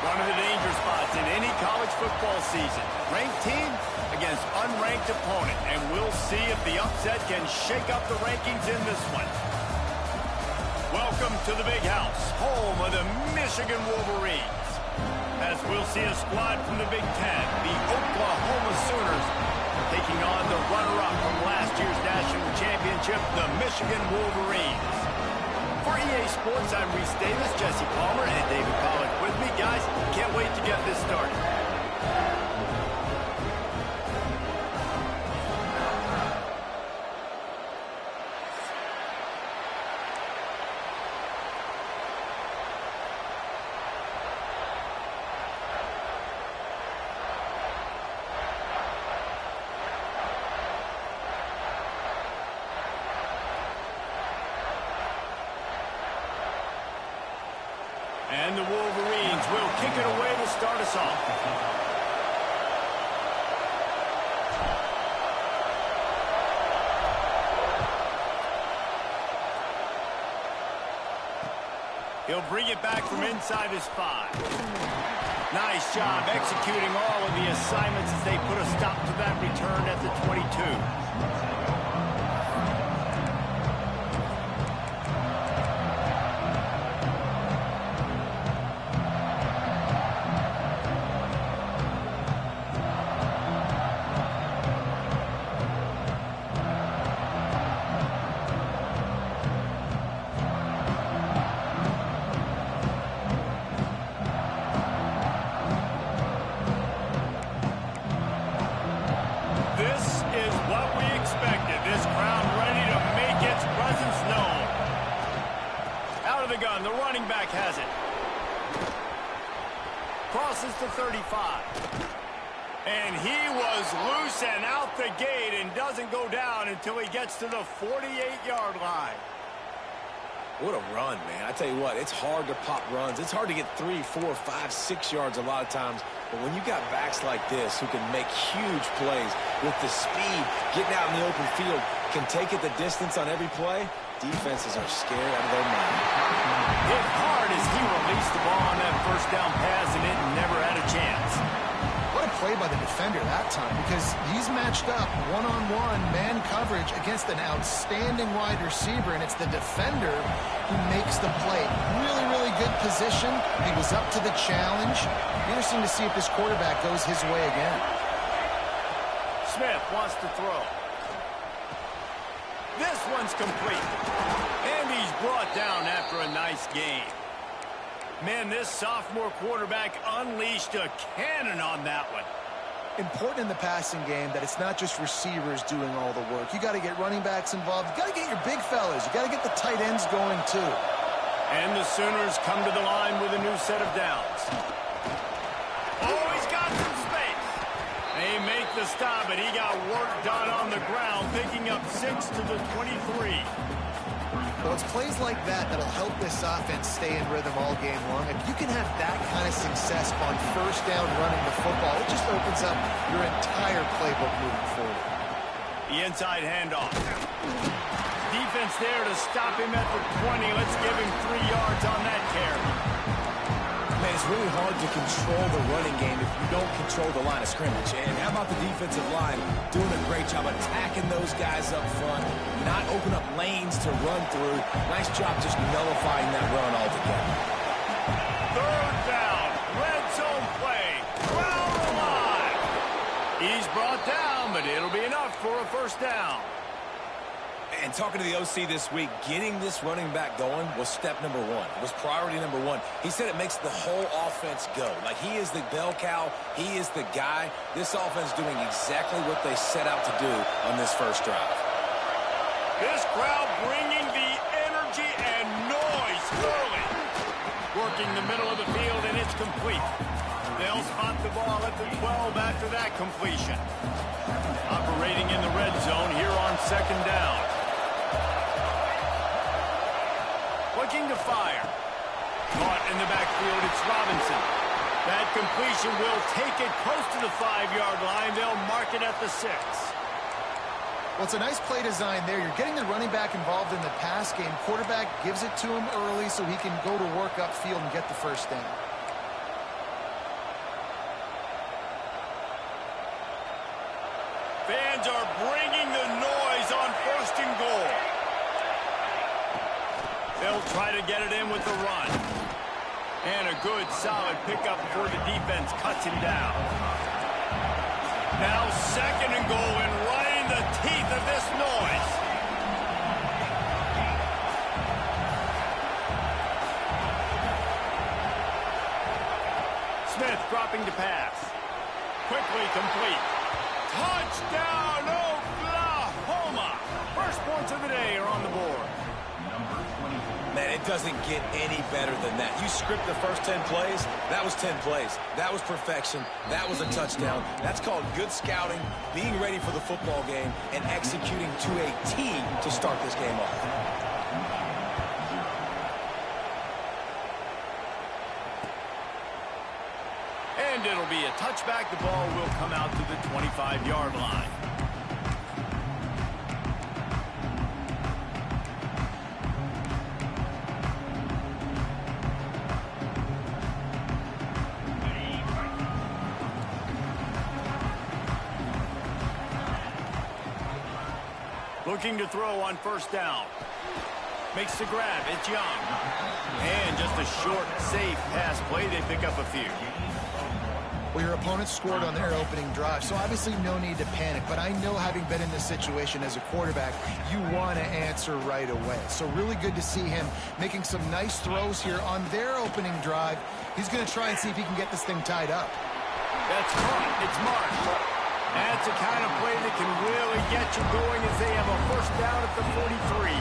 One of the danger spots in any college football season. Ranked team against unranked opponent. And we'll see if the upset can shake up the rankings in this one. Welcome to the Big House, home of the Michigan Wolverines. As we'll see a squad from the Big Ten, the Oklahoma Sooners, taking on the runner-up from last year's national championship, the Michigan Wolverines. For EA Sports, I'm Reese Davis, Jesse Palmer, and David Pollack with me. Guys, can't wait to get this started. And the Wolverines will kick it away to start us off. He'll bring it back from inside his 5. Nice job executing all of the assignments as they put a stop to that return at the 22. The running back has it. Crosses to 35. And he was loose and out the gate and doesn't go down until he gets to the 48-yard line. What a run, man. I tell you what, it's hard to pop runs. It's hard to get 3, 4, 5, 6 yards a lot of times. But when you got backs like this who can make huge plays with the speed, getting out in the open field, can take it the distance on every play, defenses are scared out of their mind. Hit hard as he released the ball on that first down pass, and it never had a chance. What a play by the defender that time, because he's matched up one-on-one man coverage against an outstanding wide receiver, and it's the defender who makes the play. Really, really good position. He was up to the challenge. Interesting to see if this quarterback goes his way again. Smith wants to throw. This one's complete. And he's brought down after a nice game. Man, this sophomore quarterback unleashed a cannon on that one. Important in the passing game that it's not just receivers doing all the work. You got to get running backs involved. You got to get your big fellas. You got to get the tight ends going too. And the Sooners come to the line with a new set of downs. Oh, he's got some space. They make the stop, but he got work done on the ground, picking up 6 to the 23. Well, it's plays like that that'll help this offense stay in rhythm all game long. If you can have that kind of success on first down running the football, it just opens up your entire playbook moving forward. The inside handoff. Defense there to stop him at the 20. Let's give him 3 yards on that carry. Man, it's really hard to control the running game if you don't control the line of scrimmage. And how about the defensive line doing a great job attacking those guys up front, not open up lanes to run through. Nice job just nullifying that run altogether. Third down, red zone play, crowd alive. He's brought down, but it'll be enough for a first down. And talking to the OC this week, getting this running back going was step number 1. It was priority number 1. He said it makes the whole offense go. Like, he is the bell cow. He is the guy. This offense doing exactly what they set out to do on this first drive. This crowd bringing the energy and noise early. Working the middle of the field, and it's complete. They'll spot the ball at the 12 after that completion. Operating in the red zone here on second down. Looking to fire. Caught in the backfield, it's Robinson. That completion will take it close to the 5-yard line. They'll mark it at the 6. Well, it's a nice play design there. You're getting the running back involved in the pass game. Quarterback gives it to him early so he can go to work upfield and get the first down. Fans are bringing the noise on 1st and goal. They'll try to get it in with the run. And a good, solid pickup before the defense cuts him down. Now 2nd and goal, and right in the teeth of this noise. Smith dropping to pass. Quickly complete. Touchdown, Oklahoma! First points of the day are on the board. Man, it doesn't get any better than that. You script the first 10 plays, that was 10 plays. That was perfection. That was a touchdown. That's called good scouting, being ready for the football game, and executing to a T to start this game off. And it'll be a touchback. The ball will come out to the 25-yard line. Looking to throw on 1st down. Makes the grab. It's Young. And just a short, safe pass play. They pick up a few. Well, your opponent scored on their opening drive, so obviously no need to panic. But I know, having been in this situation as a quarterback, you want to answer right away. So really good to see him making some nice throws here on their opening drive. He's going to try and see if he can get this thing tied up. That's caught. It's marked. That's the kind of play that can really get you going as they have a 1st down at the 43.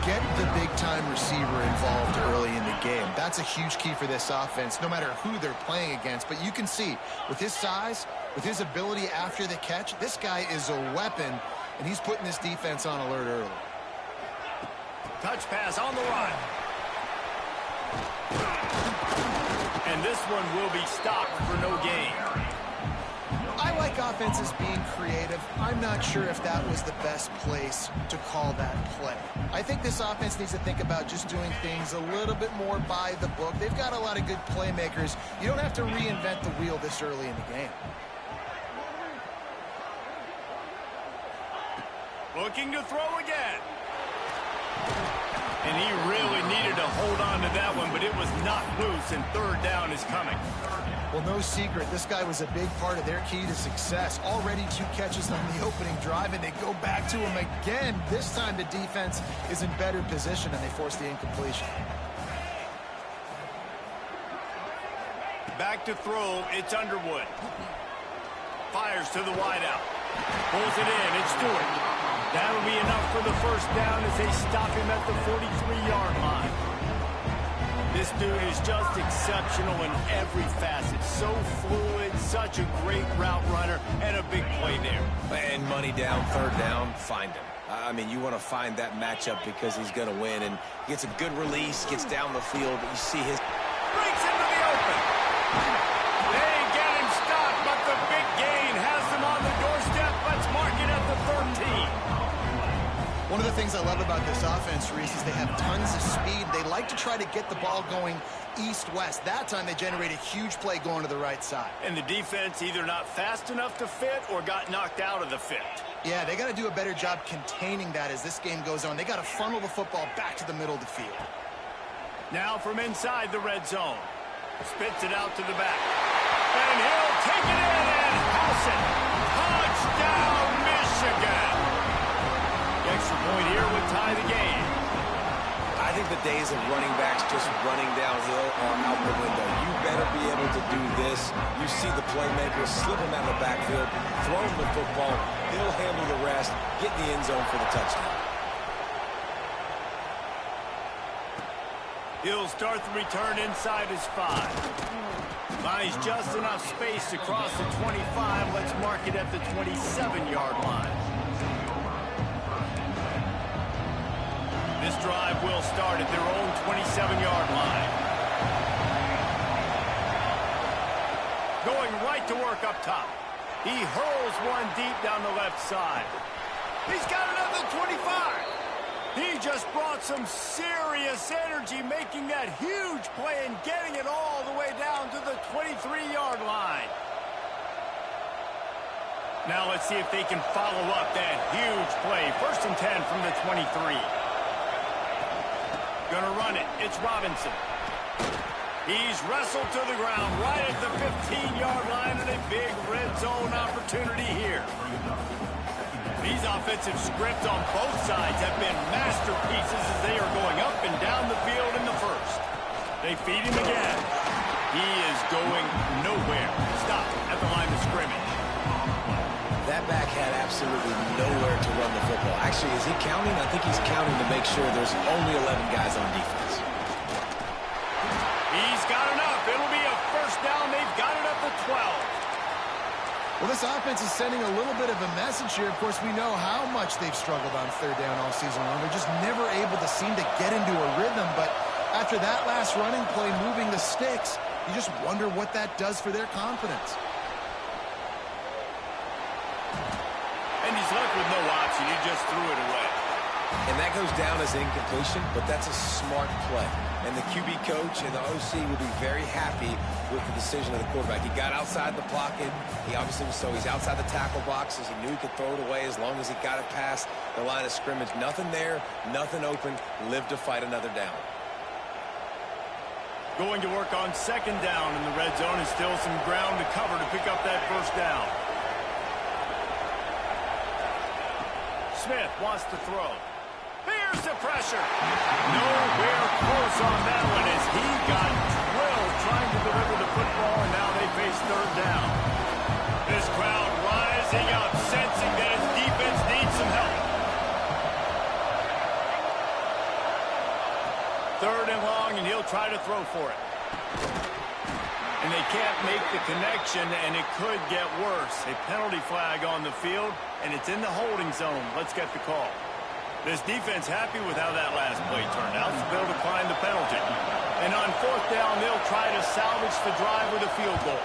Get the big-time receiver involved early in the game. That's a huge key for this offense, no matter who they're playing against. But you can see, with his size, with his ability after the catch, this guy is a weapon, and he's putting this defense on alert early. Touch pass on the run. And this one will be stopped for no gain. I like offenses being creative. I'm not sure if that was the best place to call that play. I think this offense needs to think about just doing things a little bit more by the book. They've got a lot of good playmakers. You don't have to reinvent the wheel this early in the game. Looking to throw again. And he really needed to hold on to that one, but it was not loose, and 3rd down is coming. Well, no secret, this guy was a big part of their key to success. Already 2 catches on the opening drive, and they go back to him again. This time the defense is in better position, and they force the incompletion. Back to throw, it's Underwood. Fires to the wideout. Pulls it in, it's Stewart. That'll be enough for the 1st down as they stop him at the 43-yard line. This dude is just exceptional in every facet. So fluid, such a great route runner, and a big play there. And money down, 3rd down, find him. I mean, you want to find that matchup because he's going to win, and gets a good release, gets down the field. You see his... Breaks into the open. They get him stopped, but the big gain has them on the doorstep. Let's mark it at the 13. One of the things I love about this offense, Reese, is they have tons of speed. They like to try to get the ball going east-west. That time they generate a huge play going to the right side. And the defense either not fast enough to fit or got knocked out of the fit. Yeah, they got to do a better job containing that as this game goes on. They got to funnel the football back to the middle of the field. Now from inside the red zone. Spits it out to the back. And he'll take it in and house it. Touchdown, Michigan. The extra point here would tie the game. I think the days of running backs just running downhill are out the window. You better be able to do this. You see the playmaker, slip him out of the backfield, throw him the football, he'll handle the rest, get in the end zone for the touchdown. He'll start the return inside his 5. Buys just enough space to cross the 25. Let's mark it at the 27-yard line. This drive will start at their own 27-yard line. Going right to work up top. He hurls one deep down the left side. He's got another 25. He just brought some serious energy, making that huge play and getting it all the way down to the 23-yard line. Now let's see if they can follow up that huge play. 1st and 10 from the 23. Gonna run it. It's Robinson. He's wrestled to the ground right at the 15-yard line, and a big red zone opportunity here. These offensive scripts on both sides have been masterpieces as they are going up and down the field in the first. They feed him again. He is going nowhere. Stop at the line of scrimmage. That back had absolutely nowhere to run the football. Actually, is he counting? I think he's counting to make sure there's only 11 guys on defense. He's got enough. It'll be a first down. They've got it up to 12. Well, this offense is sending a little bit of a message here. Of course, we know how much they've struggled on 3rd down all season long. They're just never able to seem to get into a rhythm. But after that last running play, moving the sticks, you just wonder what that does for their confidence. And he's left with no option. He just threw it away. And that goes down as incompletion, but that's a smart play. And the QB coach and the OC will be very happy with the decision of the quarterback. He got outside the pocket. He obviously was he's outside the tackle boxes. He knew he could throw it away as long as he got it past the line of scrimmage. Nothing there, nothing open. Live to fight another down. Going to work on 2nd down in the red zone, and still some ground to cover to pick up that first down. Smith wants to throw. Here's the pressure. Nowhere close on that one as he got drilled trying to deliver the football, and now they face 3rd down. This crowd rising up, sensing that his defense needs some help. 3rd and long, and he'll try to throw for it. And they can't make the connection, and it could get worse. A penalty flag on the field, and it's in the holding zone. Let's get the call. This defense happy with how that last play turned out, so they'll decline the penalty. And on 4th down, they'll try to salvage the drive with a field goal.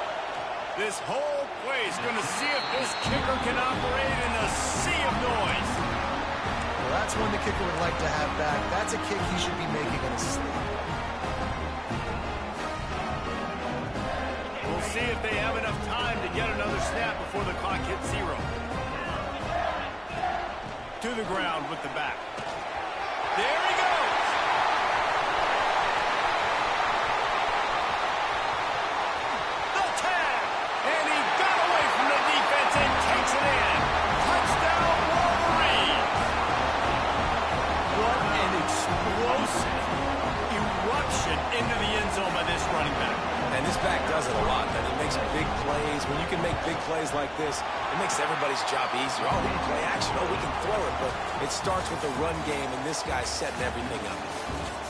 This whole play is going to see if this kicker can operate in a sea of noise. Well, that's one the kicker would like to have back. That's a kick he should be making in his sleep. We'll see if they have enough time to get another snap before the clock hits 0. To the ground with the back. There he goes. The tag. And he got away from the defense and takes it in. Touchdown, Wolverine. What an explosive eruption into the end zone by this running back. And this back does it a lot. That he makes big plays. When you can make big plays like this, it makes everybody's job easier. Oh, we can play action. Oh, we can throw it. But it starts with the run game, and this guy's setting everything up.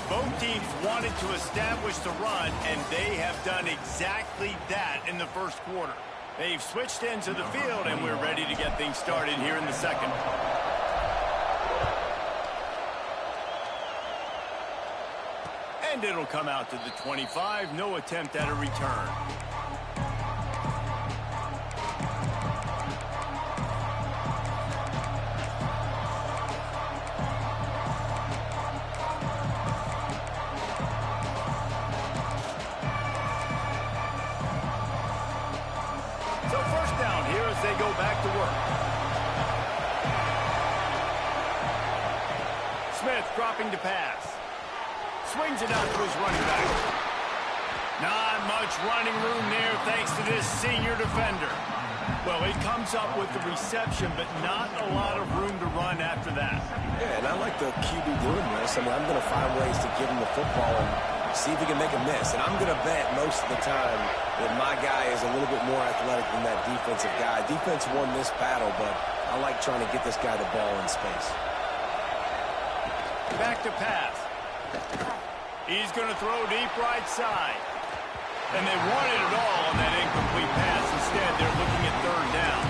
Both teams wanted to establish the run, and they have done exactly that in the first quarter. They've switched into the field, and we're ready to get things started here in the second. And it'll come out to the 25. No attempt at a return. So 1st down here as they go back to work. Smith dropping to pass. Swings it out to his running back. Not much running room there thanks to this senior defender. Well, he comes up with the reception, but not a lot of room to run after that. Yeah, and I like the QB doing this. I mean, I'm going to find ways to give him the football and see if he can make a miss. And I'm going to bet most of the time that my guy is a little bit more athletic than that defensive guy. Defense won this battle, but I like trying to get this guy the ball in space. Back to pass. He's going to throw deep right side. And they wanted it all on that incomplete pass. Instead, they're looking at 3rd down.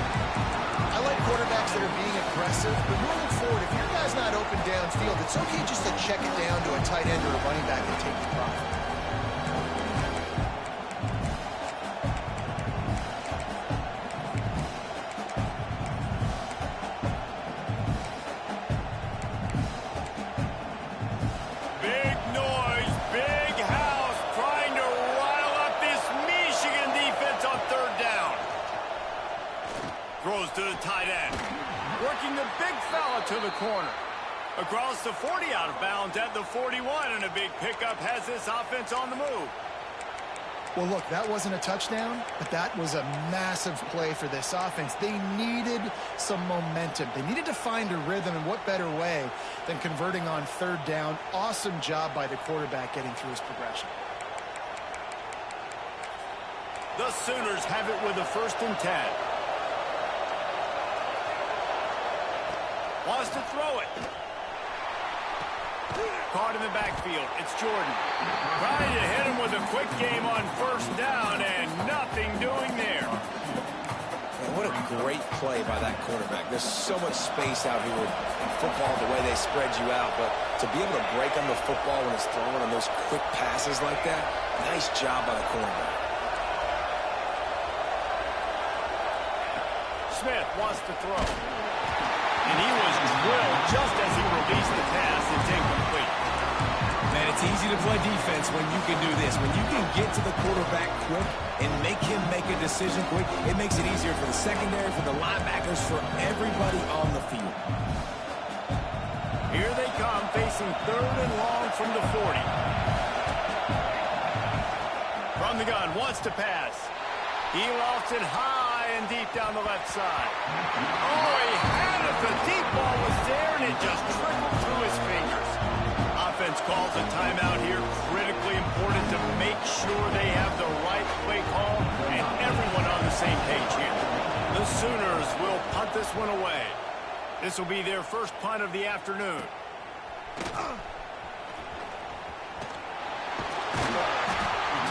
I like quarterbacks that are being aggressive, but moving forward, if your guy's not open downfield, it's okay just to check it down to a tight end or a running back and take the profit. Throws to the tight end. Working the big fella to the corner. Across the 40, out of bounds at the 41, and a big pickup has this offense on the move. Well, look, that wasn't a touchdown, but that was a massive play for this offense. They needed some momentum. They needed to find a rhythm, and what better way than converting on 3rd down. Awesome job by the quarterback getting through his progression. The Sooners have it with a 1st and 10. Wants to throw it. Caught in the backfield. It's Jordan. Trying to hit him with a quick game on 1st down, and nothing doing there. Man, what a great play by that quarterback. There's so much space out here in football, the way they spread you out, but to be able to break on the football when it's thrown on those quick passes like that, nice job by the quarterback. Smith wants to throw. And he was drilled just as he released the pass. It's incomplete. Man, it's easy to play defense when you can do this. When you can get to the quarterback quick and make him make a decision quick, it makes it easier for the secondary, for the linebackers, for everybody on the field. Here they come, facing 3rd and long from the 40. From the gun, wants to pass. He lofts it high and deep down the left side. Oh, he had it. The deep ball was there, and it just trickled through his fingers. Offense calls a timeout here. Critically important to make sure they have the right play call and everyone on the same page here. The Sooners will punt this one away. This will be their first punt of the afternoon.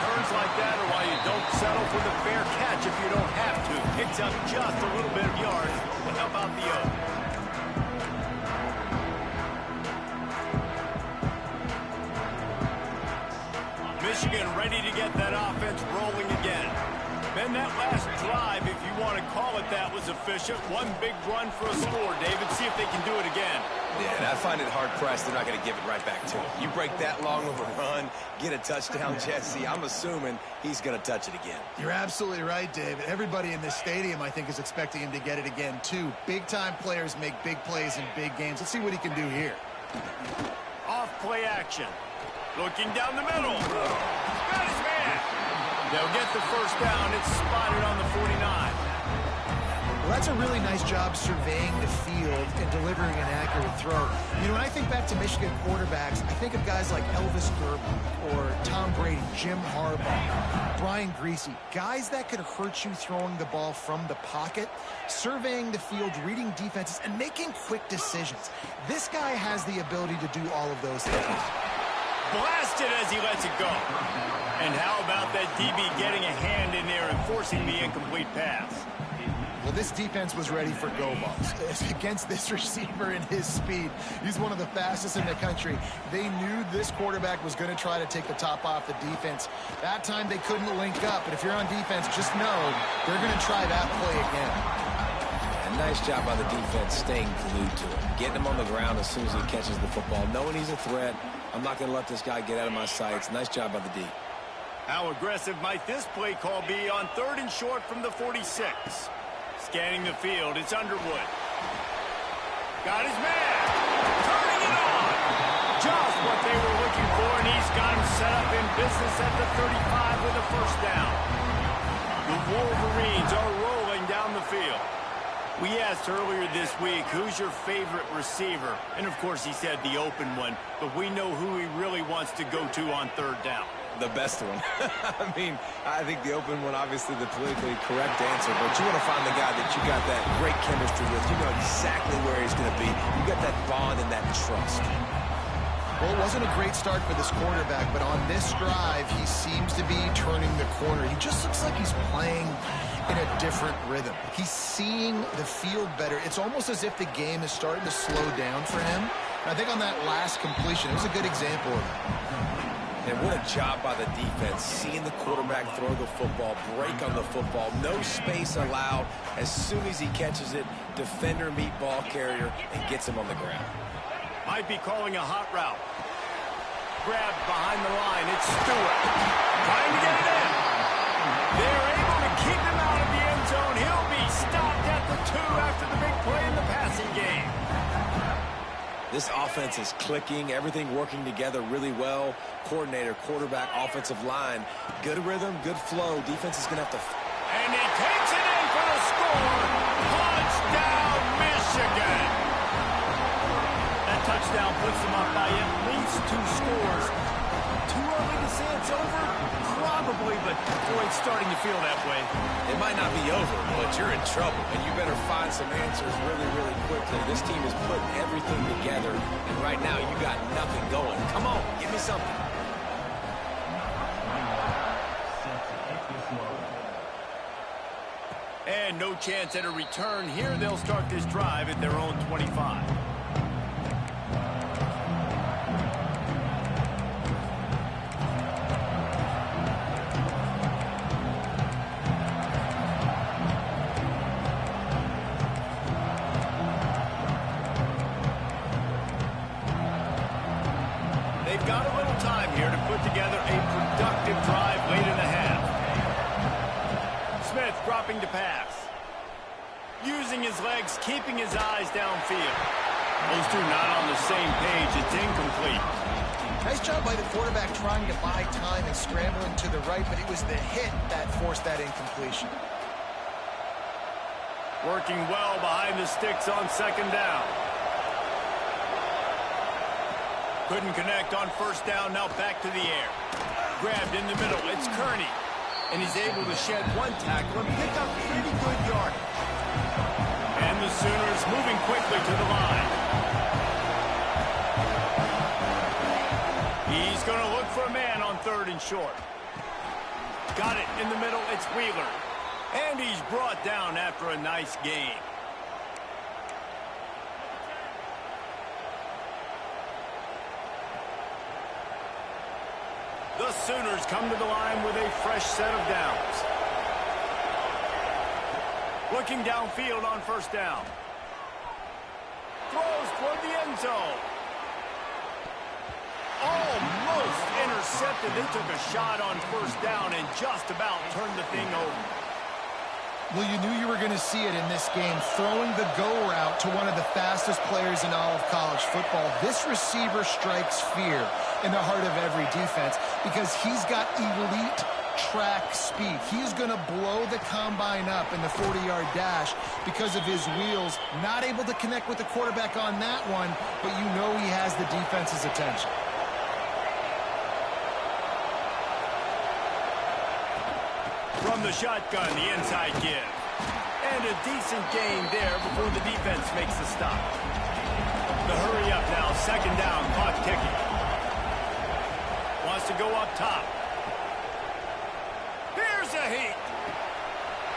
Turns like that are why you don't settle for the fair catch if you don't have to. Picks up just a little bit of yards, but how about the O? Michigan ready to get that offense rolling again. Then that last drive, if you want to call it that, was efficient. One big run for a score, David. See if they can do it again. Yeah, and I find it hard-pressed they're not going to give it right back to him. You break that long of a run, get a touchdown, Jesse, I'm assuming he's going to touch it again. You're absolutely right, Dave. Everybody in this stadium, I think, is expecting him to get it again, too. Big-time players make big plays in big games. Let's see what he can do here. Off play action. Looking down the middle. Got his man. They'll get the 1st down. It's spotted on the 49. Well, that's a really nice job surveying the field and delivering an accurate throw. You know, when I think back to Michigan quarterbacks, I think of guys like Elvis Gerber or Tom Brady, Jim Harbaugh, Brian Griese, guys that could hurt you throwing the ball from the pocket, surveying the field, reading defenses, and making quick decisions. This guy has the ability to do all of those things. Blasted as he lets it go. And how about that DB getting a hand in there and forcing the incomplete pass? Well, this defense was ready for go balls. Against this receiver and his speed, he's one of the fastest in the country. They knew this quarterback was going to try to take the top off the defense. That time they couldn't link up, but if you're on defense, just know they're going to try that play again. And nice job by the defense staying glued to him, getting him on the ground as soon as he catches the football, knowing he's a threat. I'm not going to let this guy get out of my sights. Nice job by the D. How aggressive might this play call be on 3rd and short from the 46? Scanning the field, it's Underwood. Got his man. Turning it on. Just what they were looking for, and he's got him set up in business at the 35 with a 1st down. The Wolverines are rolling down the field. We asked earlier this week, who's your favorite receiver? And, of course, he said the open one, but we know who he really wants to go to on 3rd down. The best one. I mean, I think the open one, obviously the politically correct answer, but you want to find the guy that you got that great chemistry with. You know exactly where he's going to be. You got that bond and that trust. Well, it wasn't a great start for this quarterback, but on this drive, he seems to be turning the corner. He just looks like he's playing in a different rhythm. He's seeing the field better. It's almost as if the game is starting to slow down for him. And I think on that last completion, it was a good example of that. And what a job by the defense, seeing the quarterback throw the football, break on the football, no space allowed. As soon as he catches it, defender meet ball carrier and gets him on the ground. Might be calling a hot route. Grabbed behind the line, it's Stewart. Trying to get it in. They're able to keep him out of the end zone. He'll be stopped at the This offense is clicking, everything working together really well. Coordinator, quarterback, offensive line. Good rhythm, good flow. Defense is going to have to... And he takes it in for the score. Touchdown, Michigan. That touchdown puts them up by at least 2 scores. Too early to say it's over? Probably, but boy, it's starting to feel that way. It might not be over, but you're in trouble, and you better find some answers really, really quickly. This team is putting everything together, and right now you got nothing going. Come on, give me something. And no chance at a return here. They'll start this drive at their own 25. They've got a little time here to put together a productive drive late in the half. Smith dropping to pass. Using his legs, keeping his eyes downfield. Those two not on the same page. It's incomplete. Nice job by the quarterback trying to buy time and scrambling to the right, but it was the hit that forced that incompletion. Working well behind the sticks on second down. Couldn't connect on first down, now back to the air. Grabbed in the middle, it's Kearney. And he's able to shed one tackle and pick up pretty good yardage. And the Sooners moving quickly to the line. He's going to look for a man on 3rd and short. Got it in the middle, it's Wheeler. And he's brought down after a nice gain. The Sooners come to the line with a fresh set of downs. Looking downfield on first down. Throws toward the end zone. Almost intercepted. They took a shot on first down and just about turned the thing over. Well, you knew you were going to see it in this game, throwing the go route to one of the fastest players in all of college football. This receiver strikes fear in the heart of every defense because he's got elite track speed. He's going to blow the combine up in the 40-yard dash because of his wheels. Not able to connect with the quarterback on that one, but you know he has the defense's attention. From the shotgun, the inside give. And a decent gain there before the defense makes the stop. The hurry up now, second down, clock ticking. Wants to go up top. Here's a heat.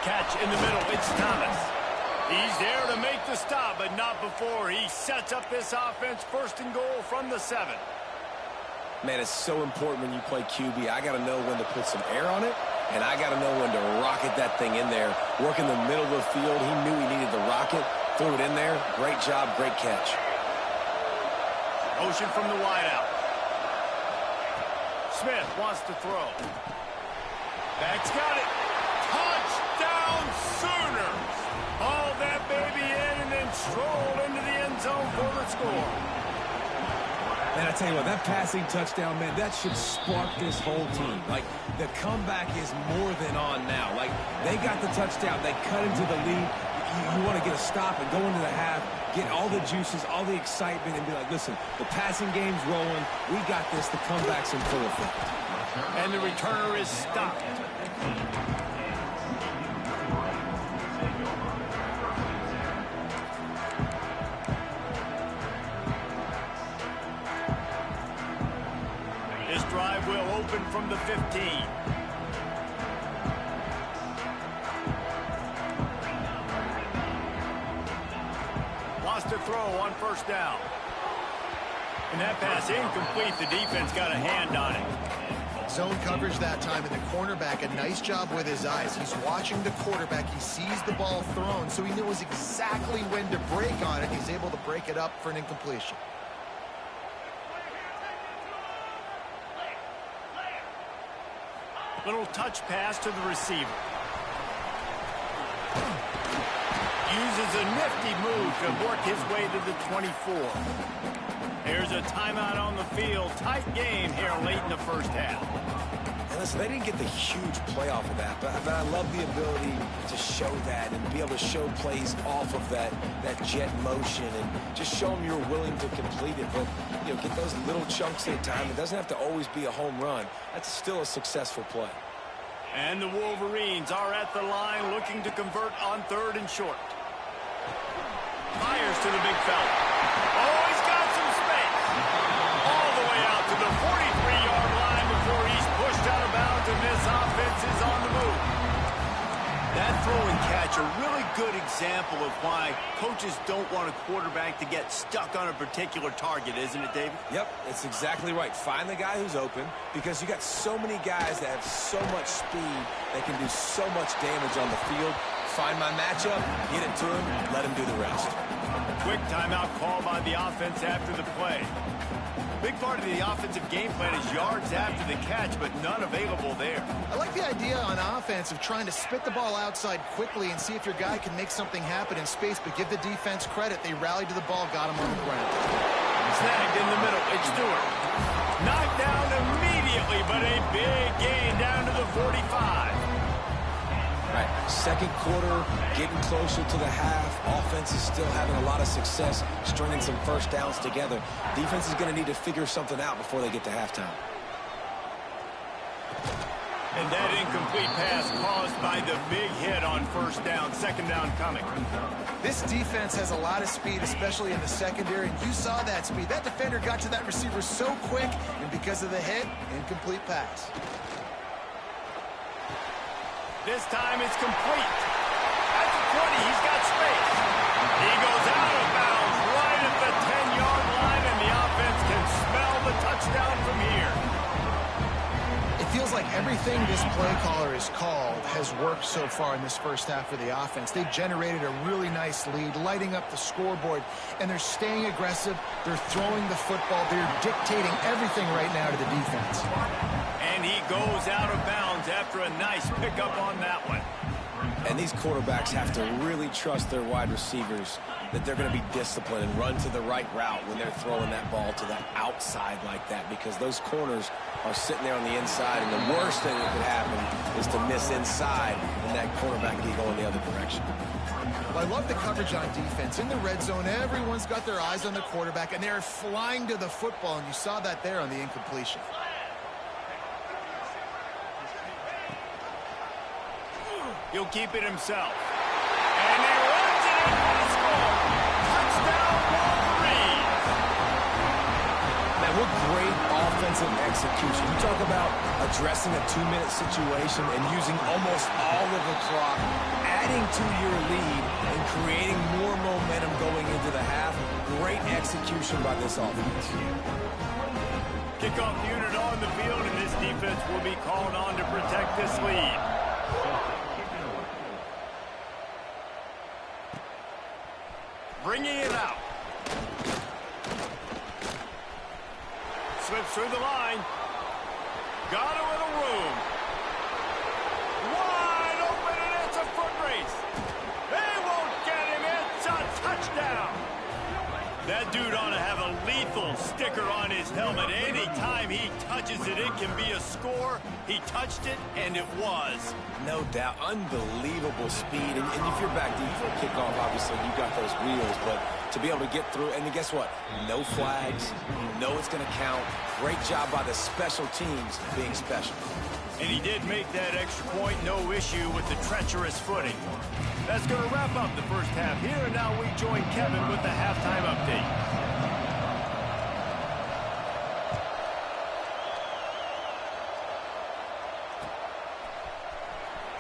Catch in the middle, it's Thomas. He's there to make the stop, but not before he sets up this offense. 1st and goal from the 7. Man, it's so important when you play QB. I got to know when to put some air on it, and I got to know when to rocket that thing in there. Work in the middle of the field. He knew he needed the rocket. Threw it in there. Great job, great catch. Motion from the wideout. Smith wants to throw. Back's got it. Touchdown, Sooners. Haul that baby in and then stroll into the end zone for the score. Man, I tell you what, that passing touchdown, man, that should spark this whole team. Like, the comeback is more than on now. Like, they got the touchdown. They cut into the lead. You want to get a stop and go into the half, get all the juices, all the excitement, and be like, listen, the passing game's rolling. We got this. The comeback's in full effect. And the returner is stopped. This drive will open from the 15. Wants to throw on first down. And that pass incomplete. The defense got a hand on it. Zone coverage that time, and the cornerback, a nice job with his eyes. He's watching the quarterback. He sees the ball thrown, so he knows exactly when to break on it. He's able to break it up for an incompletion. Little touch pass to the receiver. uses a nifty move to work his way to the 24. Here's a timeout on the field. Tight game here late in the first half. And listen, they didn't get the huge play off of that, but I love the ability to show that and be able to show plays off of that jet motion and just show them you're willing to complete it. But, you know, get those little chunks at a time. It doesn't have to always be a home run. That's still a successful play. And the Wolverines are at the line looking to convert on 3rd and short. Fires to the big fella. Oh, he's got some space. All the way out to the 43-yard line before he's pushed out of bounds, and this offense is on the move. That throw and catch, a really good example of why coaches don't want a quarterback to get stuck on a particular target, isn't it, David? Yep, that's exactly right. Find the guy who's open, because you got so many guys that have so much speed that can do so much damage on the field. Find my matchup, get it to him, let him do the rest. Quick timeout call by the offense after the play. Big part of the offensive game plan is yards after the catch, but none available there. I like the idea on offense of trying to spit the ball outside quickly and see if your guy can make something happen in space, but give the defense credit. They rallied to the ball, got him on the ground. Snagged in the middle. It's Stewart. Knocked down immediately, but a big gain down to the 45. Right. Second quarter, getting closer to the half. Offense is still having a lot of success, stringing some first downs together. Defense is going to need to figure something out before they get to halftime. And that incomplete pass caused by the big hit on 1st down. 2nd down coming. This defense has a lot of speed, especially in the secondary, and you saw that speed. That defender got to that receiver so quick, and because of the hit, incomplete pass. This time it's complete. At the 20, he's got space. He goes out of bounds right at the 10-yard line, and the offense can smell the touchdown from here. It feels like everything this play caller has called has worked so far in this first half for the offense. They've generated a really nice lead, lighting up the scoreboard, and they're staying aggressive. They're throwing the football. They're dictating everything right now to the defense. And he goes out of bounds after a nice pickup on that one. And these quarterbacks have to really trust their wide receivers that they're going to be disciplined and run to the right route when they're throwing that ball to the outside like that, because those corners are sitting there on the inside, and the worst thing that could happen is to miss inside and that quarterback be going the other direction. Well, I love the coverage on defense. In the red zone, everyone's got their eyes on the quarterback, and they're flying to the football, and you saw that there on the incompletion. He'll keep it himself. And he runs it in for the score. Touchdown, Wolverines. Man, what great offensive execution. You talk about addressing a 2-minute situation and using almost all of the clock, adding to your lead, and creating more momentum going into the half. Great execution by this offense. Kickoff unit on the field, and this defense will be called on to protect this lead. Bringing it out. Slips through the line. Got a little room. Wide open, and it's a foot race. They won't get him. It's a touchdown. That dude ought to have a lethal sticker on his helmet. Anytime he touches it, it can be a score. He touched it, and it was. No doubt. Unbelievable speed. And if you're back deep for a kickoff, obviously you got those wheels. But to be able to get through, and then guess what? No flags. You know it's going to count. Great job by the special teams being special. And he did make that extra point. No issue with the treacherous footing. That's going to wrap up the first half here. And now we join Kevin with the halftime update.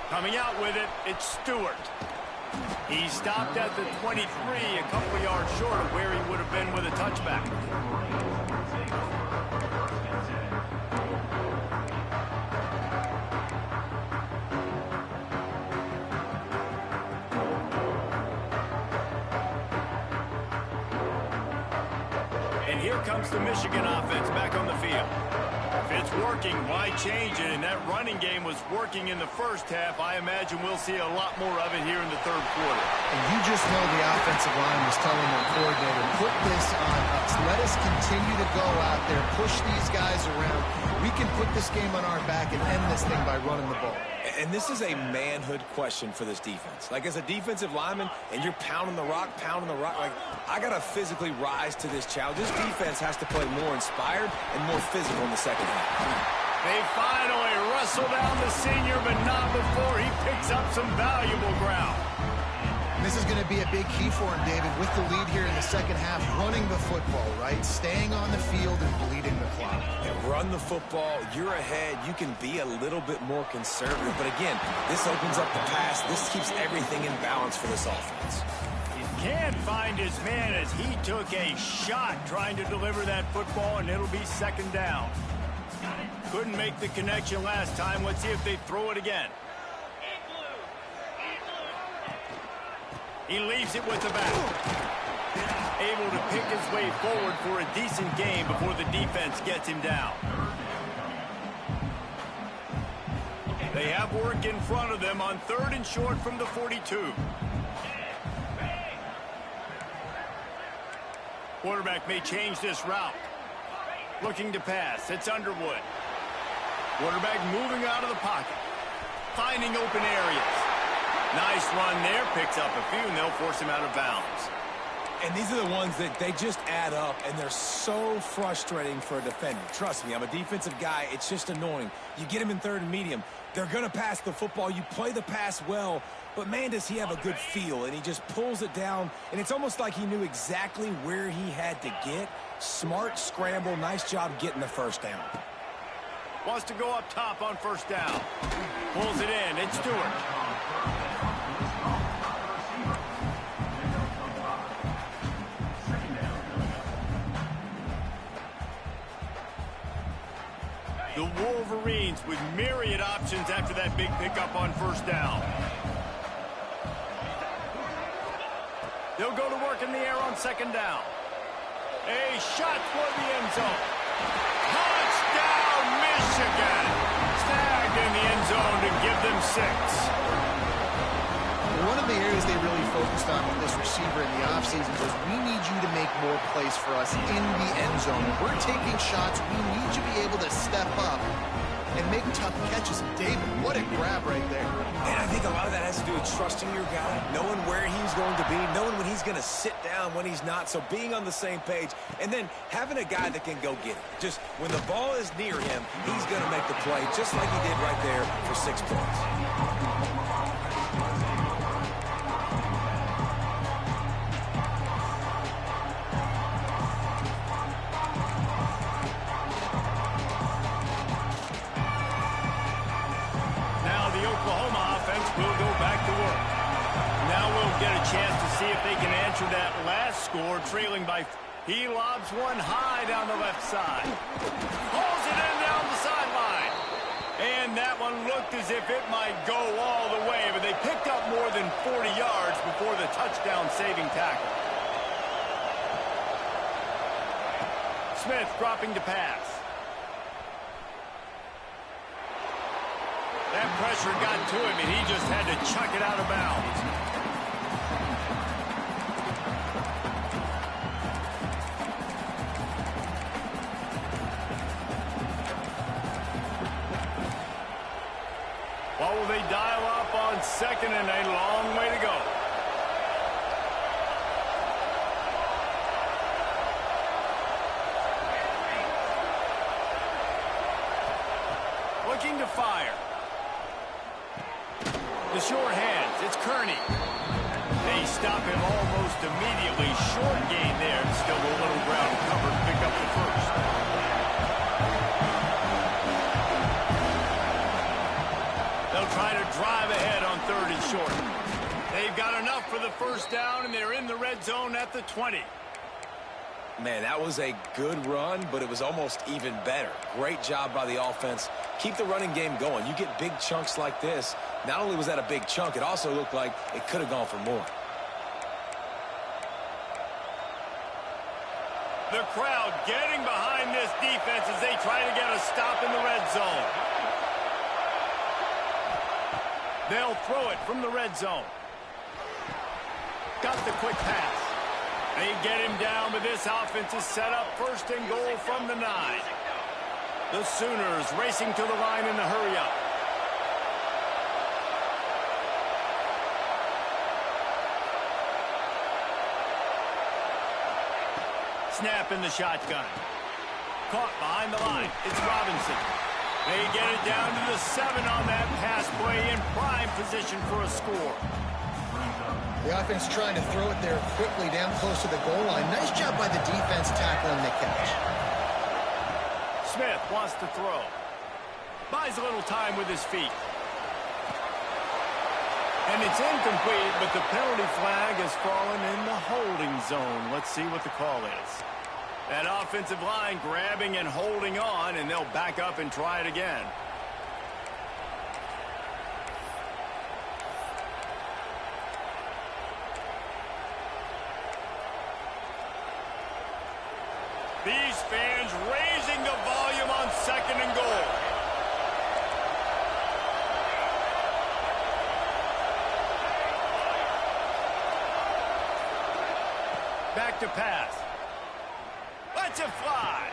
Coming out with it, it's Stewart. He stopped at the 23, a couple of yards short of where he would have been with a touchback. And here comes the Michigan offense back on the field. If it's working, why change it? And that running game was working in the first half. I imagine we'll see a lot more of it here in the third quarter. And you just know the offensive line was telling their coordinator, put this on us. Let us continue to go out there, push these guys around. We can put this game on our back and end this thing by running the ball. And this is a manhood question for this defense. Like, as a defensive lineman, and you're pounding the rock, like, I got to physically rise to this challenge. This defense has to play more inspired and more physical in the second half. They finally wrestle down the senior, but not before he picks up some valuable ground. This is going to be a big key for him, David, with the lead here in the second half, running the football, right? Staying on the field and bleeding the clock. And run the football, you're ahead, you can be a little bit more conservative. But again, this opens up the pass. This keeps everything in balance for this offense. He can't find his man as he took a shot trying to deliver that football, and it'll be second down. Couldn't make the connection last time. Let's see if they throw it again. He leaves it with the back. Able to pick his way forward for a decent game before the defense gets him down. They have work in front of them on 3rd and short from the 42. Quarterback may change this route. Looking to pass. It's Underwood. Quarterback moving out of the pocket. Finding open areas. Nice run there. Picks up a few, and they'll force him out of bounds. And these are the ones that they just add up, and they're so frustrating for a defender. Trust me, I'm a defensive guy. It's just annoying. You get him in 3rd and medium. They're going to pass the football. You play the pass well, but, man, does he have a good feel, and he just pulls it down, and it's almost like he knew exactly where he had to get. Smart scramble. Nice job getting the first down. Wants to go up top on first down. Pulls it in. It's Stewart. The Wolverines with myriad options after that big pickup on first down. They'll go to work in the air on second down. A shot toward the end zone. Touchdown, Michigan! Snagged in the end zone to give them 6. One of the areas they really focused on with this receiver in the offseason was, we need you to make more plays for us in the end zone. If we're taking shots, we need you to be able to step up and make tough catches. And David, what a grab right there. And I think a lot of that has to do with trusting your guy, knowing where he's going to be, knowing when he's going to sit down, when he's not, so being on the same page, and then having a guy that can go get it. Just when the ball is near him, he's going to make the play, just like he did right there for 6 points. That last score, trailing by... He lobs one high down the left side. Pulls it in down the sideline. And that one looked as if it might go all the way, but they picked up more than 40 yards before the touchdown-saving tackle. Smith dropping to pass. That pressure got to him, and he just had to chuck it out of bounds. What will they dial up on second, and a long way to go? Looking to fire. The short hands. It's Kearney. They stop him almost immediately. Short gain there. Still a little ground covered to pick up the first. They'll try to drive ahead on 3rd and short. They've got enough for the first down, and they're in the red zone at the 20. Man, that was a good run, but it was almost even better. Great job by the offense. Keep the running game going. You get big chunks like this. Not only was that a big chunk, it also looked like it could have gone for more. The crowd getting behind this defense as they try to get a stop in the red zone. They'll throw it from the red zone. Got the quick pass. They get him down, but this offense is set up first and goal from the 9. The Sooners racing to the line in the hurry-up. Snap in the shotgun. Caught behind the line. It's Robinson. They get it down to the 7 on that pass play in prime position for a score. The offense trying to throw it there quickly down close to the goal line. Nice job by the defense tackling the catch. Smith wants to throw. Buys a little time with his feet. And it's incomplete, but the penalty flag has fallen in the holding zone. Let's see what the call is. That offensive line grabbing and holding on, and they'll back up and try it again. These fans raising the volume on 2nd and goal. Back to pass. Lets it fly.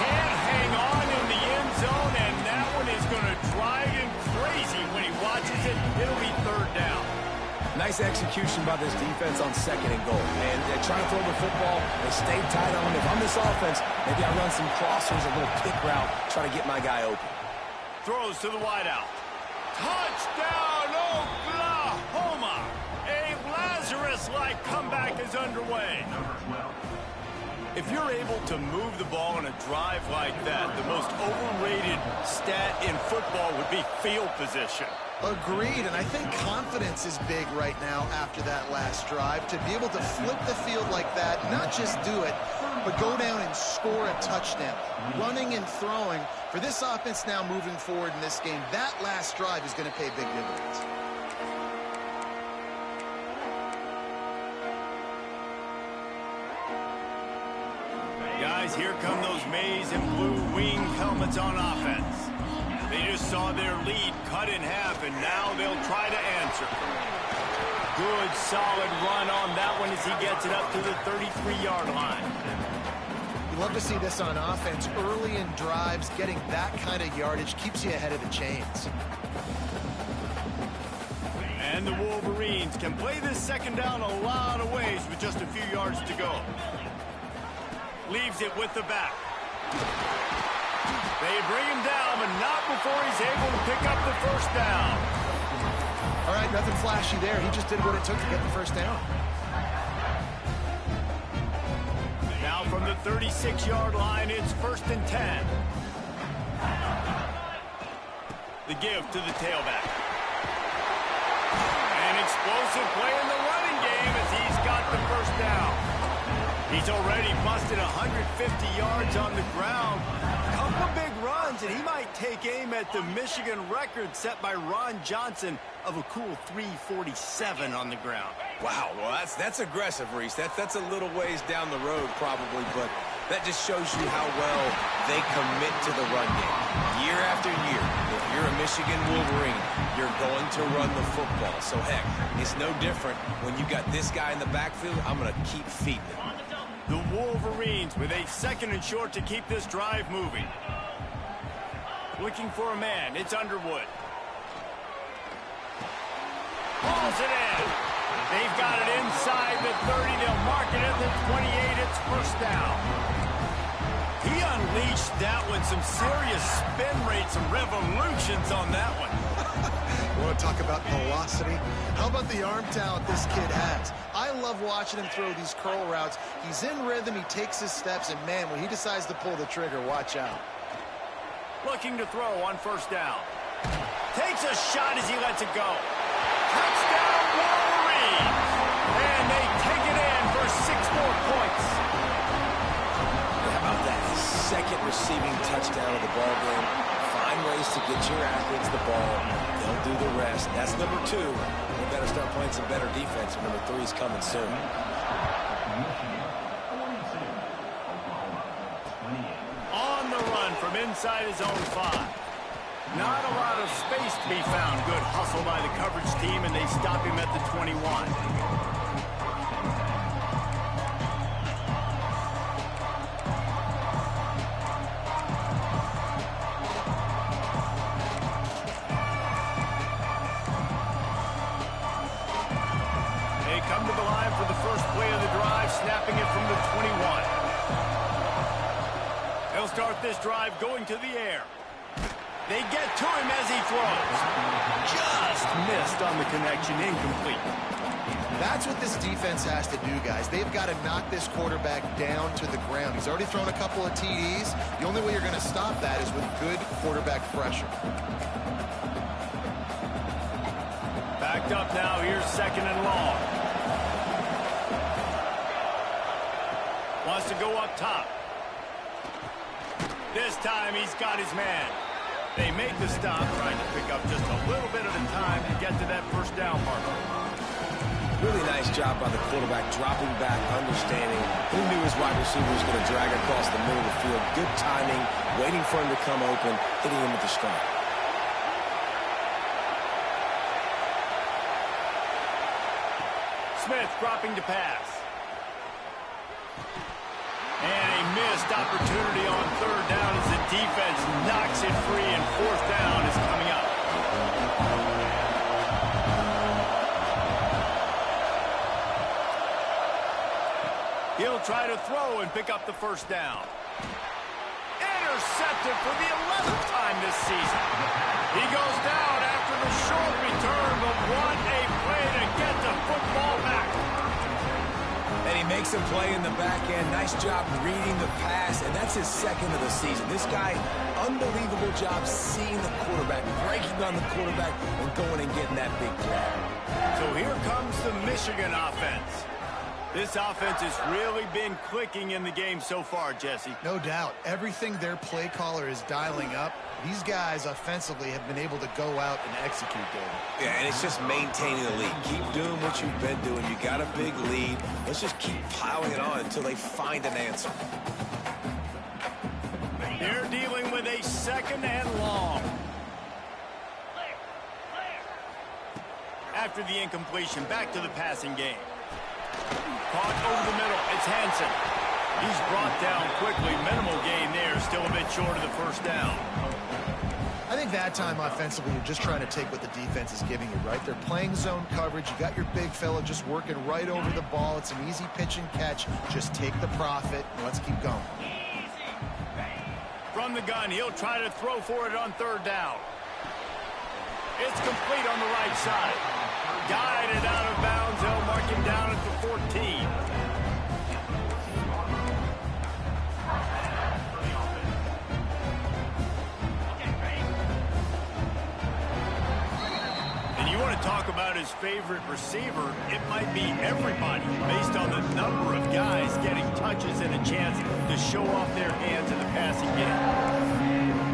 Can't hang on in the end zone, and that one is going to drive him crazy when he watches it. It'll be 3rd down. Nice execution by this defense on 2nd and goal. And they're trying to throw the football. They stay tight on it. If I'm this offense, maybe I run some crossers, a little pick route, try to get my guy open. Throws to the wideout. Touchdown, Oklahoma! A Lazarus-like comeback is underway. If you're able to move the ball in a drive like that, the most overrated stat in football would be field position. Agreed, and I think confidence is big right now after that last drive. To be able to flip the field like that, not just do it, but go down and score a touchdown. Running and throwing, for this offense now moving forward in this game, that last drive is going to pay big dividends. Guys, here come those maize and blue winged helmets on offense. They just saw their lead cut in half, and now they'll try to answer. Good, solid run on that one as he gets it up to the 33-yard line. You love to see this on offense. Early in drives, getting that kind of yardage keeps you ahead of the chains. And the Wolverines can play this 2nd down a lot of ways with just a few yards to go. Leaves it with the back. They bring him down, but not before he's able to pick up the 1st down. All right, nothing flashy there. He just did what it took to get the 1st down. Now from the 36-yard line, it's 1st and 10. The give to the tailback. An explosive play in the running game as he's got the 1st down. He's already busted 150 yards on the ground. Couple big runs, and he might take aim at the Michigan record set by Ron Johnson of a cool 347 on the ground. Wow, well, that's aggressive, Reese. That's a little ways down the road, probably, but that just shows you how well they commit to the run game. Year after year, if you're a Michigan Wolverine, you're going to run the football. So, heck, it's no different when you got this guy in the backfield. I'm going to keep feeding him. The Wolverines with a 2nd and short to keep this drive moving. Looking for a man. It's Underwood. Pulls it in. They've got it inside the 30. They'll mark it at the 28. It's 1st down. He unleashed that one. Some serious spin rates, some revolutions on that one. You want to talk about velocity? How about the arm talent this kid has? I love watching him throw these curl routes. He's in rhythm, he takes his steps, and man, when he decides to pull the trigger, watch out. Looking to throw on 1st down. Takes a shot as he lets it go. Touchdown Wolverines! And they take it in for 6 more points. How about that 2nd receiving touchdown of the ball game? Find ways to get your athletes the ball. They'll do the rest. That's number 2. We better start playing some better defense. Number 3 is coming soon. from inside his own 5. Not a lot of space to be found. Good hustle by the coverage team, and they stop him at the 21. They come to the line for the first play of the drive, snapping it from the 21. They'll start this drive going to the air. They get to him as he throws. Just missed on the connection, incomplete. That's what this defense has to do, guys. They've got to knock this quarterback down to the ground. He's already thrown a couple of TDs. The only way you're going to stop that is with good quarterback pressure. Backed up now. Here's 2nd and long. Wants to go up top. This time he's got his man. They make the stop, trying to pick up just a little bit of the time to get to that first down marker. Really nice job by the quarterback, dropping back, understanding. He knew his wide receiver was going to drag across the middle of the field. Good timing, waiting for him to come open, hitting him with the strike. Smith dropping to pass. And a missed opportunity on 3rd down as the defense knocks it free, and 4th down is coming up. He'll try to throw and pick up the 1st down. Intercepted for the 11th time this season. He goes down after the short return, but what a play to get the football back. And he makes a play in the back end. Nice job reading the pass, and that's his 2nd of the season. This guy, unbelievable job seeing the quarterback, breaking on the quarterback, and going and getting that big play. So here comes the Michigan offense. This offense has really been clicking in the game so far, Jesse. No doubt. Everything their play caller is dialing up, these guys offensively have been able to go out and execute, David. Yeah, and it's just maintaining the lead. Keep doing what you've been doing. You got a big lead. Let's just keep piling it on until they find an answer. They're dealing with a 2nd and long. After the incompletion, back to the passing game. Caught over the middle. It's Hansen. He's brought down quickly. Minimal gain there. Still a bit short of the 1st down. I think that time offensively, you're just trying to take what the defense is giving you, right? They're playing zone coverage. You got your big fella just working right over the ball. It's an easy pitch and catch. Just take the profit, and let's keep going. From the gun, he'll try to throw for it on 3rd down. It's complete on the right side. Guided out of bounds. They'll mark him down at the 14. And you want to talk about his favorite receiver, it might be everybody based on the number of guys getting touches and a chance to show off their hands in the passing game.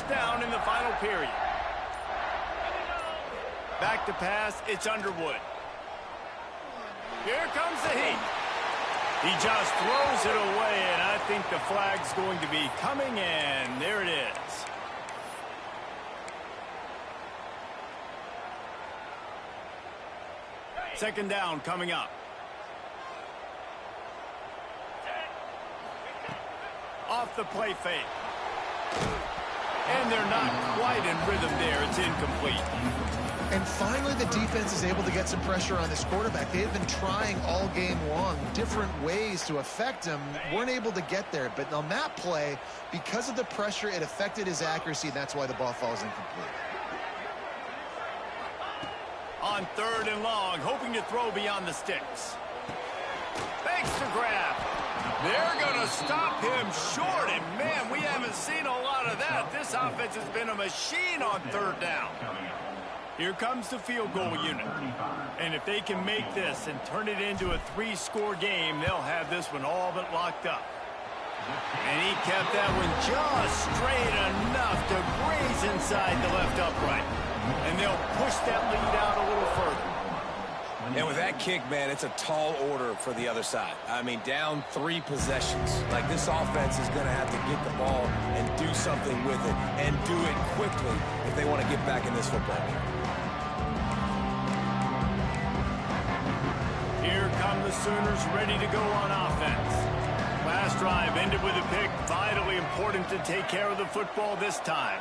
Down in the final period. Back to pass, it's Underwood. Here comes the heat. He just throws it away, and I think the flag's going to be coming, and there it is. Second down coming up. Off the play fake. And they're not quite in rhythm there. It's incomplete. And finally, the defense is able to get some pressure on this quarterback. They have been trying all game long different ways to affect him. Weren't able to get there. But on that play, because of the pressure, it affected his accuracy, and that's why the ball falls incomplete. On 3rd and long, hoping to throw beyond the sticks. Thanks to grab. They're going to stop him short, and man, we haven't seen a lot of that. This offense has been a machine on 3rd down. Here comes the field goal unit. And if they can make this and turn it into a 3-score game, they'll have this one all but locked up. And he kept that one just straight enough to graze inside the left upright. and they'll push that lead out a little further. And with that kick, man, it's a tall order for the other side. I mean, down 3 possessions. Like, this offense is going to have to get the ball and do something with it, and do it quickly if they want to get back in this football game. Here come the Sooners ready to go on offense. Last drive ended with a pick. Vitally important to take care of the football this time.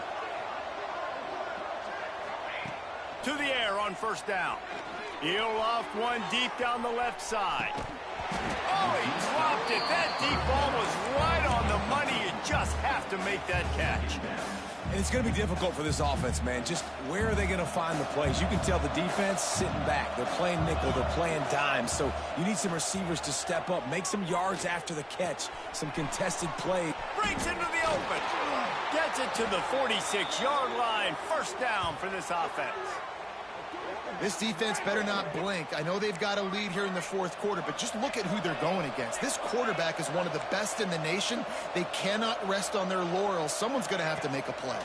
To the air on first down. He'll loft one deep down the left side. Oh, he dropped it. That deep ball was right on the money. You just have to make that catch. And it's going to be difficult for this offense, man. Just where are they going to find the plays? You can tell the defense sitting back. They're playing nickel. They're playing dime. So you need some receivers to step up, make some yards after the catch, some contested play. Breaks into the open. Gets it to the 46-yard line. First down for this offense. This defense better not blink. I know they've got a lead here in the fourth quarter, but just look at who they're going against. This quarterback is one of the best in the nation. They cannot rest on their laurels. Someone's going to have to make a play.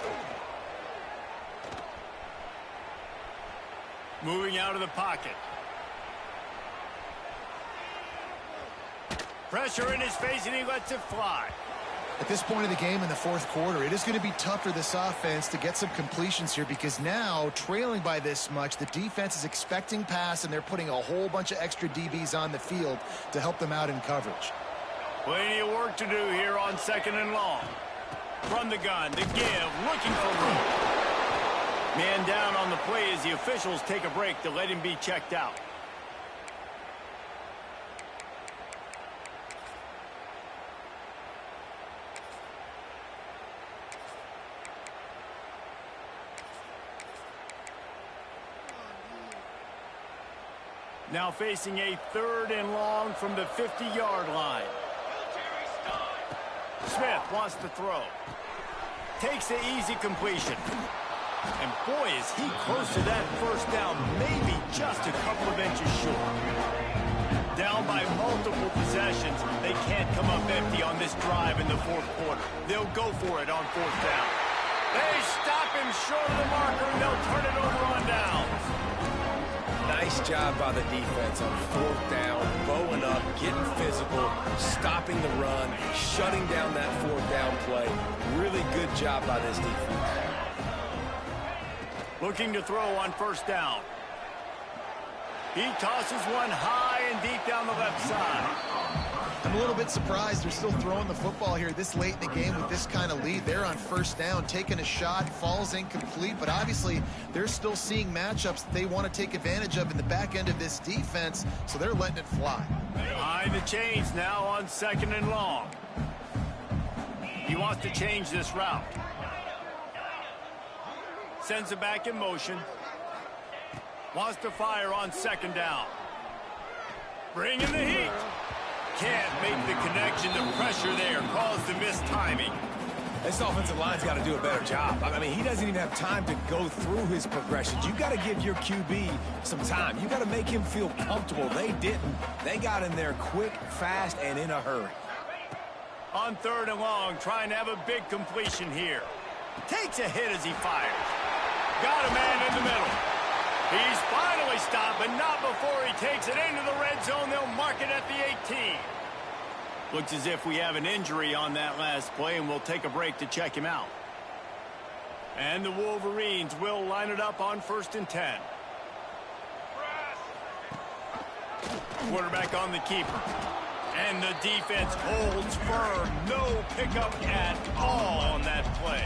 Moving out of the pocket. Pressure in his face, and he lets it fly. At this point of the game in the fourth quarter, it is going to be tough for this offense to get some completions here because now, trailing by this much, the defense is expecting pass, and they're putting a whole bunch of extra DBs on the field to help them out in coverage. Plenty of work to do here on second and long. From the gun, the give, looking for room. Man down on the play as the officials take a break to let him be checked out. Now facing a third and long from the 50-yard line. Smith wants to throw. Takes the easy completion. And boy, is he close to that first down, maybe just a couple of inches short. Down by multiple possessions, they can't come up empty on this drive in the fourth quarter. They'll go for it on fourth down. They stop him short of the marker, and they'll turn it over on downs. Nice job by the defense on fourth down, bowing up, getting physical, stopping the run, shutting down that fourth down play. Really good job by this defense. Looking to throw on first down. He tosses one high and deep down the left side. I'm a little bit surprised they're still throwing the football here this late in the game with this kind of lead. They're on first down, taking a shot, falls incomplete, but obviously they're still seeing matchups that they want to take advantage of in the back end of this defense, so they're letting it fly. Behind the chains now on second and long. He wants to change this route. Sends it back in motion. Wants to fire on second down. Bringing the heat. Can't make the connection. The pressure there caused the missed timing. This offensive line's got to do a better job. I mean, he doesn't even have time to go through his progressions. You got to give your QB some time. You got to make him feel comfortable. They didn't. They got in there quick, fast, and in a hurry. On third and long, trying to have a big completion here. Takes a hit as he fires. Got a man in the middle. He's finally stopped, but not before he takes it into the red zone. They'll mark it at the 18. Looks as if we have an injury on that last play, and we'll take a break to check him out. And the Wolverines will line it up on first and 10. Quarterback on the keeper. And the defense holds firm. No pickup at all on that play.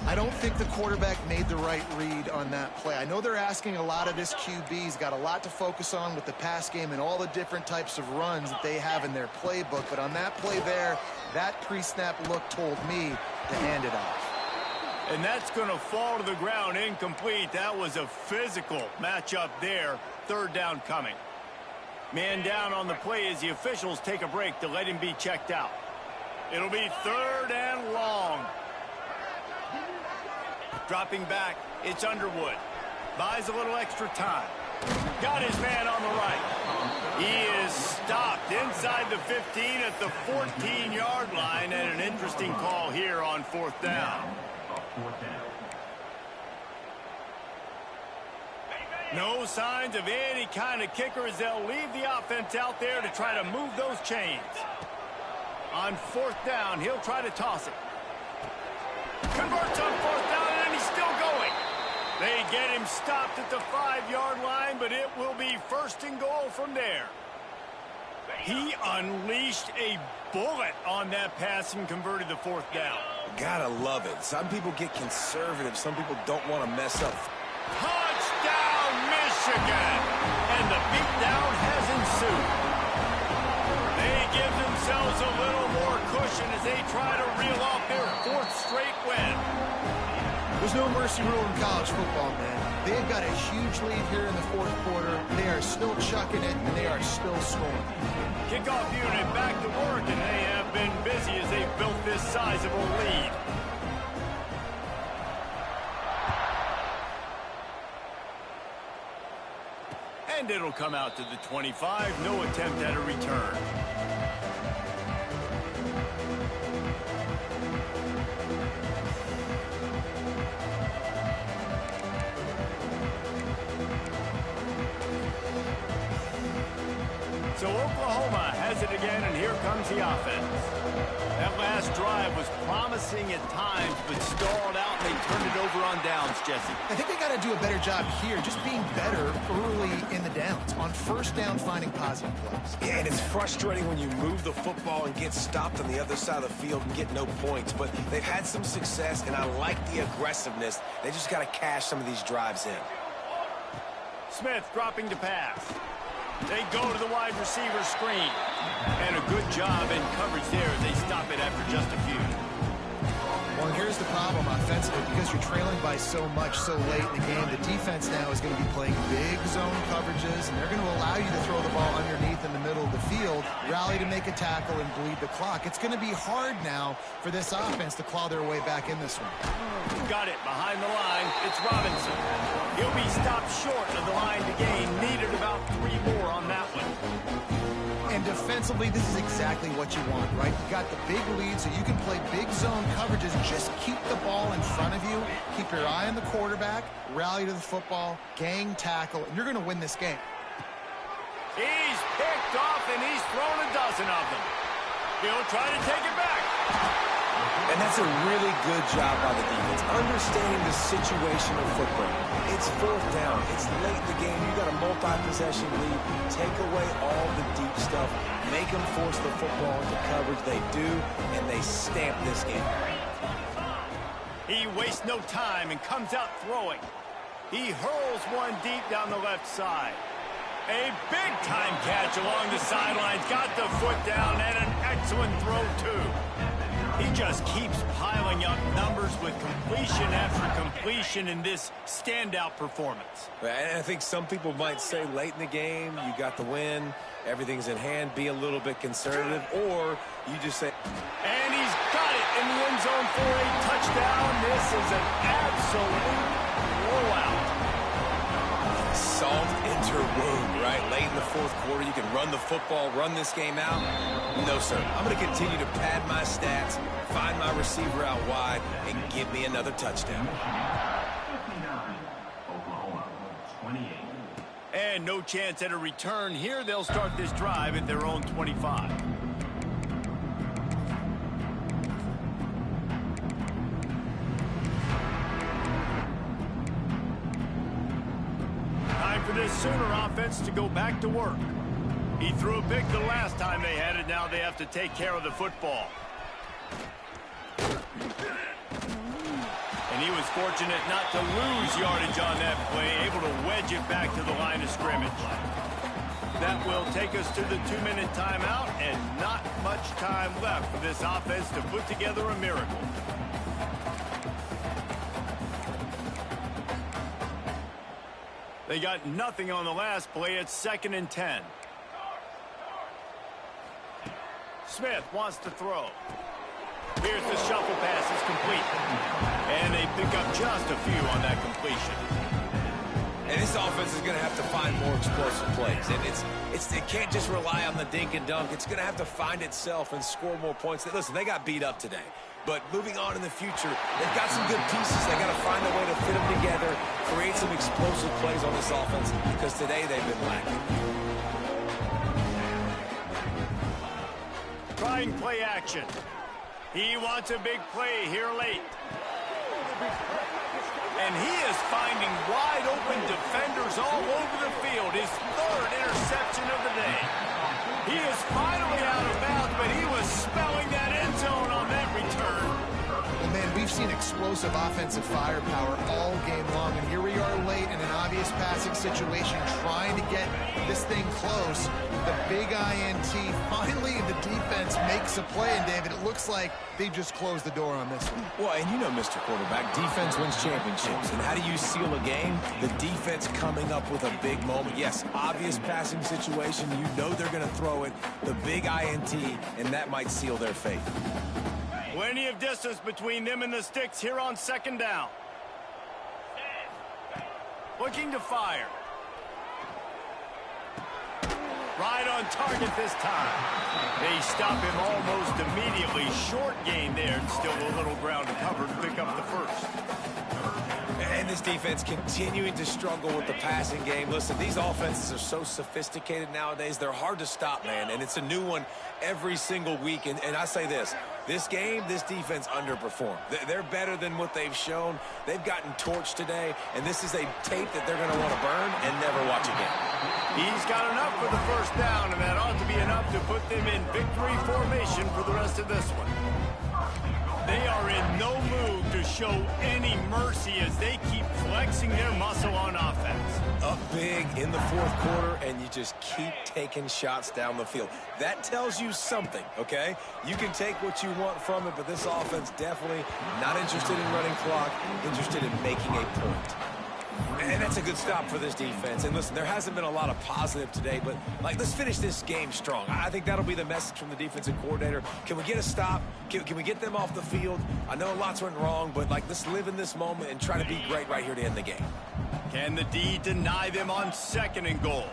I don't think the quarterback made the right read on that play. I know they're asking a lot of this QB. He's got a lot to focus on with the pass game and all the different types of runs that they have in their playbook. But on that play there, that pre-snap look told me to hand it off. And that's going to fall to the ground incomplete. That was a physical matchup there. Third down coming. Man down on the play as the officials take a break to let him be checked out. It'll be third and long. Dropping back, it's Underwood. Buys a little extra time. Got his man on the right. He is stopped inside the 15 at the 14-yard line, and an interesting call here on fourth down. No signs of any kind of kicker as they'll leave the offense out there to try to move those chains. On fourth down, he'll try to toss it. Converts on fourth down, and he's still going. They get him stopped at the 5-yard line, but it will be first and goal from there. He unleashed a bullet on that pass and converted the fourth down. Gotta love it. Some people get conservative. Some people don't want to mess up. Touchdown, Michigan! And the beatdown has ensued. They give themselves a little more cushion as they try to reel off their 4th straight win. There's no mercy rule in college football, man. They've got a huge lead here in the 4th quarter. They are still chucking it, and they are still scoring. Kickoff unit back to work, and they have been busy as they've built this sizable lead. And it'll come out to the 25. No attempt at a return. So Oklahoma has it again, and here comes the offense. That last drive was promising at times, but stalled out, and they turned it over on downs, Jesse. I think they got to do a better job here, just being better early in the downs. On first down, finding positive plays. Yeah, and it's frustrating when you move the football and get stopped on the other side of the field and get no points. But they've had some success, and I like the aggressiveness. They just got to cash some of these drives in. Smith dropping to pass. They go to the wide receiver screen. And a good job in coverage there as they stop it after just a few. Well, here's the problem offensively. Because you're trailing by so much so late in the game, the defense now is going to be playing big zone coverages, and they're going to allow you to throw the ball underneath in the middle of the field, rally to make a tackle, and bleed the clock. It's going to be hard now for this offense to claw their way back in this one. Got it behind the line. It's Robinson. He'll be stopped short of the line to gain. Needed about 3 more on that one. And defensively, this is exactly what you want, right? You got the big lead, so you can play big zone coverages. Just keep the ball in front of you. Keep your eye on the quarterback. Rally to the football. Gang tackle. And you're going to win this game. He's picked off, and he's thrown a dozen of them. He'll try to take it back. And that's a really good job by the defense, understanding the situation of football. It's fourth down. It's late in the game. You got a multi-possession lead. Take away all the deep stuff. Make them force the football into coverage. They do, and they stamp this game. He wastes no time and comes out throwing. He hurls one deep down the left side. A big-time catch along the sidelines. Got the foot down, and an excellent throw, too. He just keeps piling up numbers with completion after completion in this standout performance. And I think some people might say late in the game, you got the win, everything's in hand, be a little bit conservative, or you just say... And he's got it in the end zone for a touchdown. This is an absolute blowout. Salt into wound, right? Late in the fourth quarter, you can run the football, run this game out. No, sir. I'm going to continue to pad my stats, find my receiver out wide, and give me another touchdown. 59, Oklahoma, 28. And no chance at a return here. They'll start this drive at their own 25. Time for this Sooner offense to go back to work. He threw a pick the last time they had it. Now they have to take care of the football. And he was fortunate not to lose yardage on that play, able to wedge it back to the line of scrimmage. That will take us to the 2-minute timeout, and not much time left for this offense to put together a miracle. They got nothing on the last play. It's 2nd and 10. Smith wants to throw. Here's the shuffle pass. It's complete. And they pick up just a few on that completion. And this offense is going to have to find more explosive plays. And it can't just rely on the dink and dunk. It's going to have to find itself and score more points. Listen, they got beat up today. But moving on in the future, they've got some good pieces. They got to find a way to fit them together, create some explosive plays on this offense because today they've been lacking. Trying play action. He wants a big play here late. And he is finding wide open defenders all over the field. His third interception of the day. He is finally out of bounds, but he was spelling that end zone on that return. Well, man, we've seen explosive offensive firepower all game long, and here we are late in an obvious passing situation trying to get this thing close. The big INT, finally the defense makes a play, and David, it looks like they just closed the door on this one. Well, and you know, Mr. Quarterback, defense wins championships. And how do you seal a game? The defense coming up with a big moment. Yes, obvious passing situation. You know they're going to throw it. The big INT, and that might seal their fate. Plenty of distance between them and the sticks here on second down. Looking to fire. Right on target this time. They stop him almost immediately. Short gain there, and still a little ground to cover to pick up the first. And this defense continuing to struggle with the passing game. Listen, these offenses are so sophisticated nowadays. They're hard to stop, man, and it's a new one every single week. And I say this game, this defense underperformed. They're better than what they've shown. They've gotten torched today, and this is a tape that they're going to want to burn and never watch again. He's got enough for the first down, and that ought to be enough to put them in victory formation for the rest of this one. They are in no mood to show any mercy as they keep flexing their muscle on offense. Up big in the fourth quarter, and you just keep taking shots down the field. That tells you something, okay? You can take what you want from it, but this offense definitely not interested in running clock, interested in making a point. And that's a good stop for this defense. And listen, there hasn't been a lot of positive today, but let's finish this game strong. I think that'll be the message from the defensive coordinator. Can we get a stop? Can we get them off the field? I know lots went wrong, but let's live in this moment and try to be great right here to end the game. Can the D deny them on second and goal?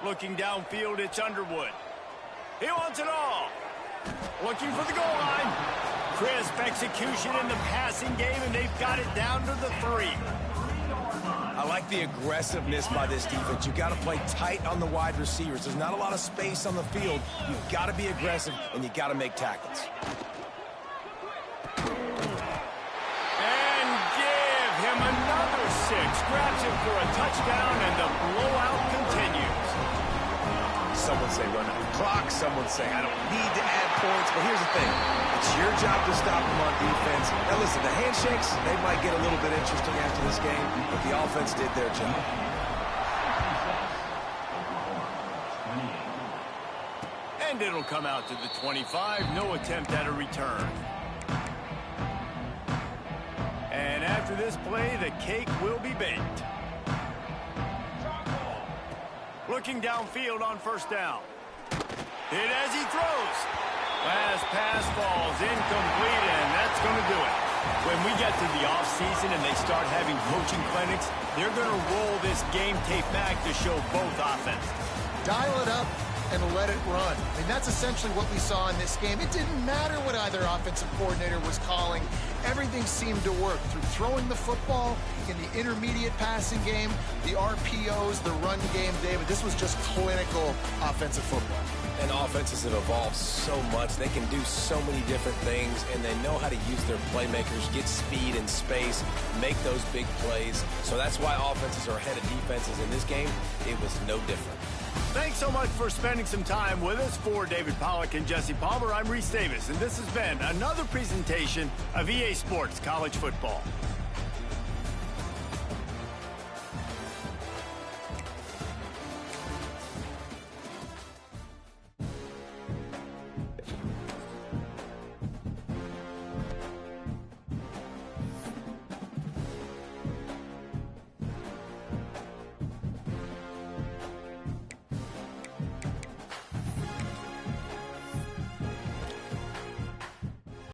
Looking downfield, it's Underwood. He wants it all. Looking for the goal line. Crisp execution in the passing game, and they've got it down to the 3. I like the aggressiveness by this defense. You've got to play tight on the wide receivers. There's not a lot of space on the field. You've got to be aggressive, and you've got to make tackles. And give him another 6. Grabs him for a touchdown, and the blowout continues. Someone say run out the clock. Someone say I don't need to add points. But here's the thing. It's your job to stop them on defense. Now listen, the handshakes, they might get a little bit interesting after this game, but the offense did their job. And it'll come out to the 25. No attempt at a return. And after this play, the cake will be baked. Looking downfield on first down. Hit as he throws. Last pass falls incomplete, and that's going to do it. When we get to the offseason and they start having coaching clinics, they're going to roll this game tape back to show both offenses. Dial it up and let it run. I mean, that's essentially what we saw in this game. It didn't matter what either offensive coordinator was calling. Everything seemed to work through throwing the football in the intermediate passing game, the RPOs, the run game. David, this was just clinical offensive football. And offenses have evolved so much. They can do so many different things, and they know how to use their playmakers, get speed and space, make those big plays. So that's why offenses are ahead of defenses. In this game, it was no different. Thanks so much for spending some time with us. For David Pollack and Jesse Palmer, I'm Reese Davis, and this has been another presentation of EA Sports College Football.